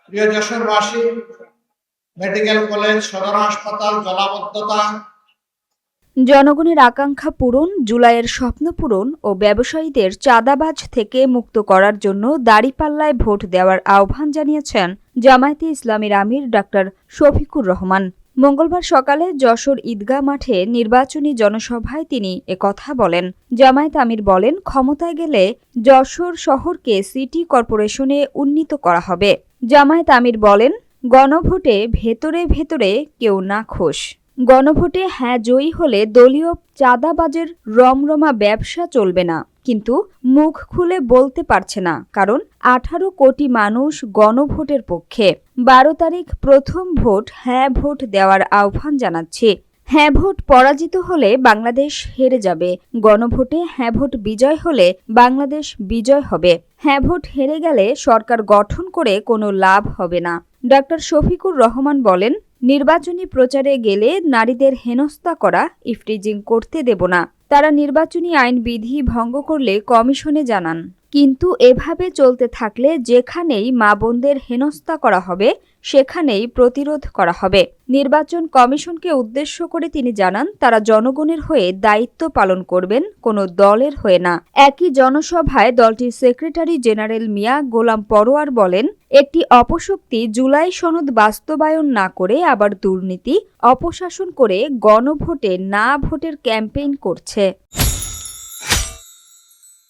প্রিয় যশোরবাসী, medical college, সদর হাসপাতাল, জলাবদ্ধতা, জনগণের আকাঙ্ক্ষা পূরণ, জুলাইয়ের স্বপ্ন পূরণ ও ব্যবসায়ীদের চাঁদাবাজ থেকে মুক্ত করার জন্য দাঁড়িপাল্লায় ভোট দেওয়ার আহ্বান জানিয়েছেন জামায়াতে ইসলামীর আমির ডাক্তার শফিকুর রহমান। মঙ্গলবার সকালে যশোর ঈদগাহ মাঠে নির্বাচনী জনসভায় তিনি একথা বলেন। জামায়াত আমির বলেন, ক্ষমতায় গেলে যশোর শহরকে সিটি কর্পোরেশনে উন্নীত করা হবে। জামায়াত আমির বলেন, গণভোটে ভেতরে ভেতরে কেউ নাখোশ। গণভোটে হ্যাঁ জয়ী হলে দলীয় চাঁদাবাজের রমরমা ব্যবসা চলবে না, কিন্তু মুখ খুলে বলতে পারছে না, কারণ 18 কোটি মানুষ গণভোটের পক্ষে। 12 তারিখ প্রথম ভোট হ্যাঁ ভোট দেওয়ার আহ্বান জানাচ্ছি। হ্যাঁ ভোট পরাজিত হলে বাংলাদেশ হেরে যাবে, গণভোটে হ্যাঁ ভোট বিজয় হলে বাংলাদেশ বিজয় হবে। হ্যাঁ ভোট হেরে গেলে সরকার গঠন করে কোনো লাভ হবে না। ডাক্তার শফিকুর রহমান বলেন, নির্বাচনী প্রচারে গেলে নারীদের হেনস্থা করা, ইফটিজিং করতে দেব না। তারা নির্বাচনী আইন বিধি ভঙ্গ করলে কমিশনে জানান, কিন্তু এভাবে চলতে থাকলে যেখানেই মা বোনদের হেনস্থা করা হবে সেখানেই প্রতিরোধ করা হবে। নির্বাচন কমিশনকে উদ্দেশ্য করে তিনি জানান, তারা জনগণের হয়ে দায়িত্ব পালন করবেন, কোনো দলের হয়ে না। একই জনসভায় দলটির সেক্রেটারি জেনারেল মিয়া গোলাম পরোয়ার বলেন, একটি অপশক্তি জুলাই সনদ বাস্তবায়ন না করে আবার দুর্নীতি, অপশাসন করে গণভোটে না ভোটের ক্যাম্পেইন করছে।